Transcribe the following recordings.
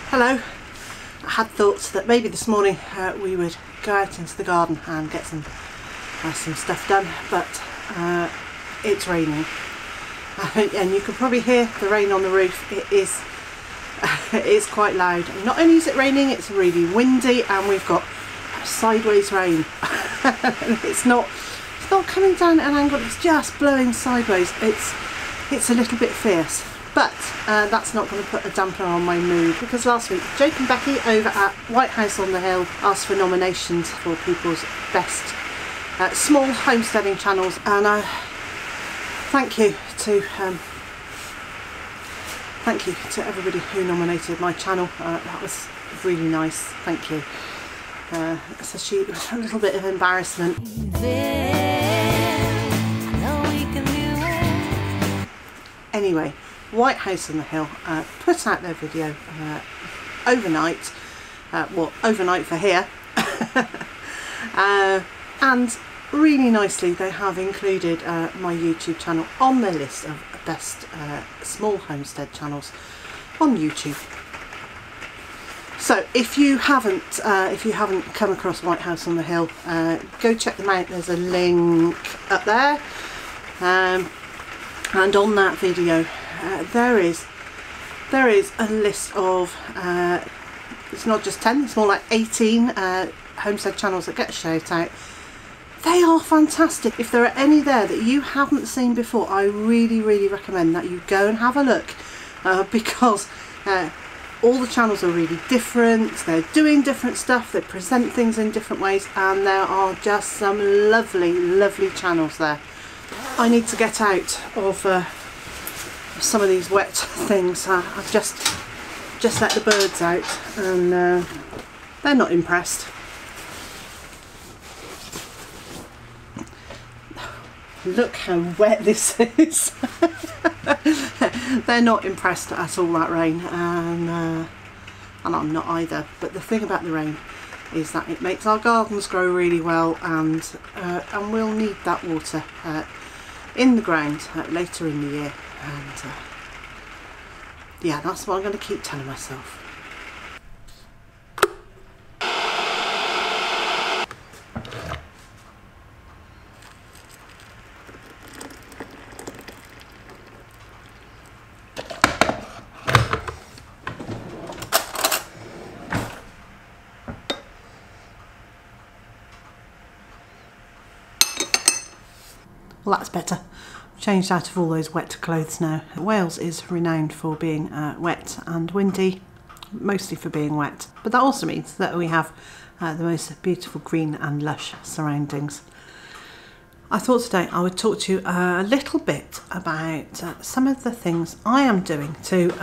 Hello. I had thoughts that maybe this morning we would go out into the garden and get some stuff done, but it's raining, and you can probably hear the rain on the roof. It is quite loud. And not only is it raining, it's really windy, and we've got sideways rain. it's not coming down at an angle, it's just blowing sideways. It's a little bit fierce, but that's not going to put a dampener on my mood, because last week Jake and Becky over at White House on the Hill asked for nominations for people's best small homesteading channels, and thank you to everybody who nominated my channel. That was really nice, thank you. So it was a little bit of embarrassment. Anyway, White House on the Hill put out their video overnight, well, overnight for here, and really nicely they have included my YouTube channel on their list of best small homestead channels on YouTube. So if you haven't come across White House on the Hill, go check them out. There's a link up there, and on that video there is a list of it's not just 10, it's more like 18 homestead channels that get a shout out. They are fantastic. If there are any there that you haven't seen before, I really recommend that you go and have a look, because all the channels are really different, they're doing different stuff, they present things in different ways, and there are just some lovely channels there. I need to get out of some of these wet things. I've just let the birds out, and they're not impressed. Look how wet this is. They're not impressed at all, that rain, and I'm not either. But the thing about the rain is that it makes our gardens grow really well, and we'll need that water in the ground later in the year. And yeah, that's what I'm going to keep telling myself. Well, that's better. Changed out of all those wet clothes now. Wales is renowned for being wet and windy, mostly for being wet, but that also means that we have the most beautiful green and lush surroundings. I thought today I would talk to you a little bit about some of the things I am doing to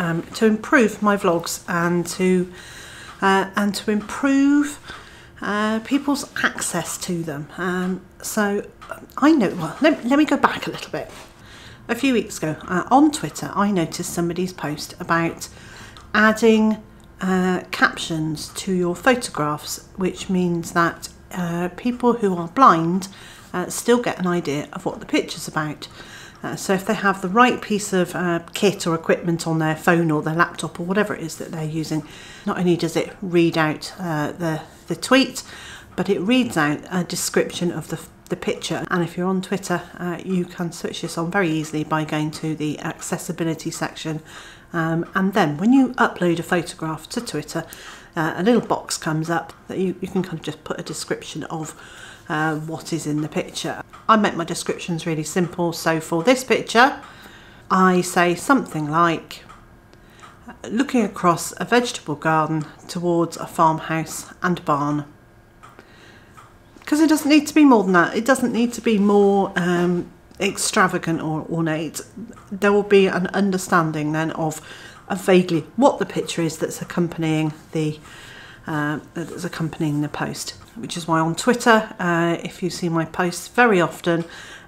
improve my vlogs and to improve people's access to them. So I know, well, let me go back a little bit. A few weeks ago on Twitter, I noticed somebody's post about adding captions to your photographs, which means that people who are blind still get an idea of what the picture's about. So if they have the right piece of kit or equipment on their phone or their laptop or whatever it is that they're using, not only does it read out the tweet, but it reads out a description of the picture. And if you're on Twitter, you can switch this on very easily by going to the accessibility section, and then when you upload a photograph to Twitter, a little box comes up that you can kind of just put a description of what is in the picture. I make my descriptions really simple, so for this picture I say something like, looking across a vegetable garden towards a farmhouse and barn. Because it doesn't need to be more than that. It doesn't need to be more extravagant or ornate. There will be an understanding then of vaguely what the picture is that's accompanying the post. Which is why on Twitter, if you see my posts very often,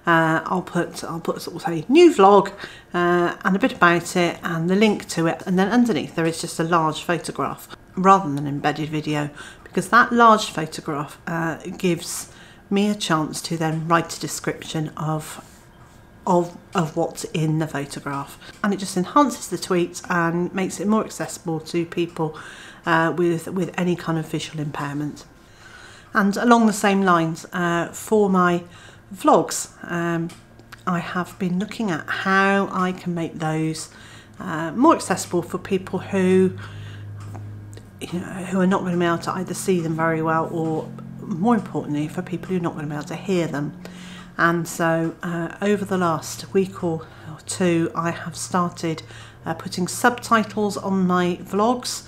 I'll put sort of say new vlog and a bit about it and the link to it, and then underneath there is just a large photograph rather than an embedded video, because that large photograph gives me a chance to then write a description of what's in the photograph, and it just enhances the tweet and makes it more accessible to people with any kind of visual impairment. And along the same lines, for my vlogs, I have been looking at how I can make those more accessible for people who are not going to be able to either see them very well, or more importantly for people who are not going to be able to hear them. And so over the last week or two, I have started putting subtitles on my vlogs,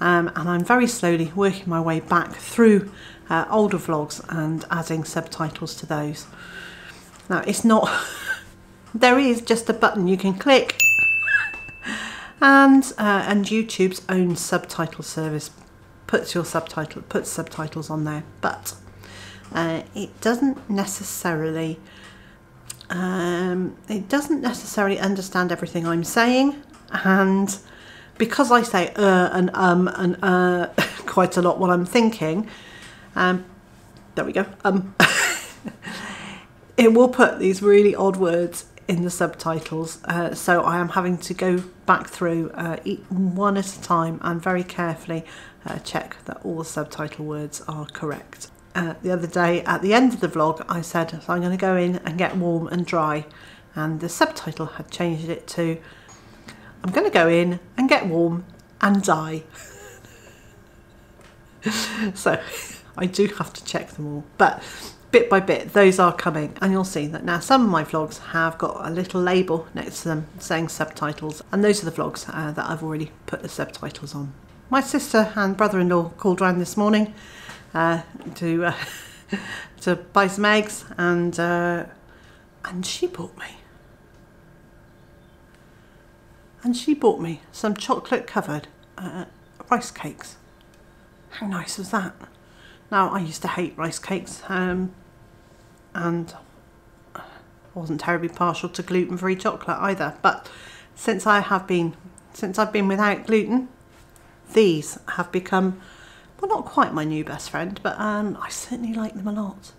and I'm very slowly working my way back through older vlogs and adding subtitles to those. Now, it's not, there is just a button you can click, and YouTube's own subtitle service puts subtitles on there, but it doesn't necessarily understand everything I'm saying, and because I say and quite a lot while I'm thinking, there we go, it will put these really odd words in the subtitles, so I am having to go back through one at a time and very carefully check that all the subtitle words are correct. The other day at the end of the vlog, I said, so I'm going to go in and get warm and dry, and the subtitle had changed it to, I'm going to go in and get warm and die. So I do have to check them all, but bit by bit those are coming, and you'll see that now some of my vlogs have got a little label next to them saying subtitles, and those are the vlogs that I've already put the subtitles on. My sister and brother-in-law called round this morning to buy some eggs, and she bought me some chocolate covered rice cakes. How nice was that? Now, I used to hate rice cakes, and I wasn't terribly partial to gluten-free chocolate either, but since I've been without gluten, these have become, well, not quite my new best friend, but I certainly like them a lot.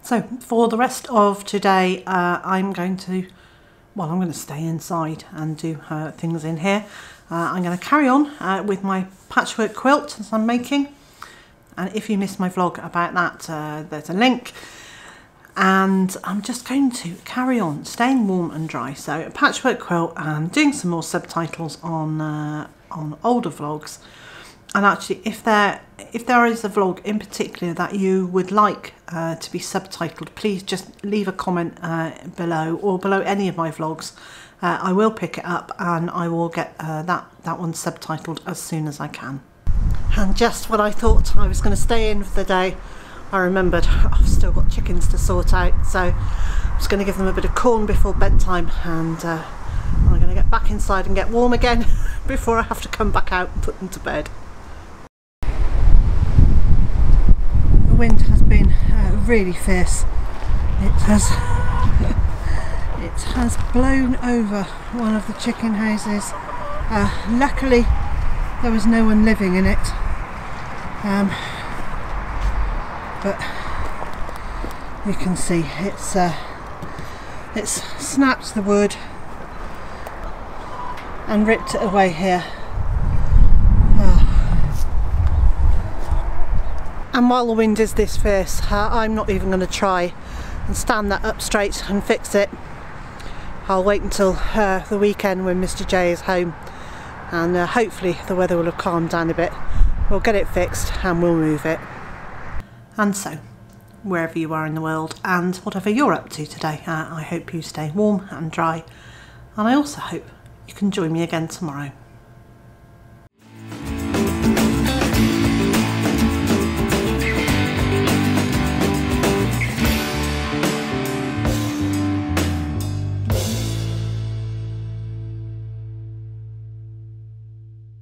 So for the rest of today, I'm going to stay inside and do things in here. I'm going to carry on with my patchwork quilt as I'm making, and if you missed my vlog about that, there's a link. And I'm just going to carry on staying warm and dry. So a patchwork quilt and doing some more subtitles on older vlogs. And actually, if there is a vlog in particular that you would like to be subtitled, please just leave a comment below, or below any of my vlogs. I will pick it up and I will get that one subtitled as soon as I can. And just when I thought I was going to stay in for the day, I remembered I've still got chickens to sort out, so I'm just going to give them a bit of corn before bedtime, and I'm going to get back inside and get warm again before I have to come back out and put them to bed. The wind has been really fierce. It has blown over one of the chicken houses. Luckily there was no one living in it, but you can see it's snapped the wood and ripped it away here. And while the wind is this fierce, I'm not even going to try and stand that up straight and fix it. I'll wait until the weekend when Mr. J is home, and hopefully the weather will have calmed down a bit. We'll get it fixed and we'll move it. And so, wherever you are in the world and whatever you're up to today, I hope you stay warm and dry, and I also hope you can join me again tomorrow.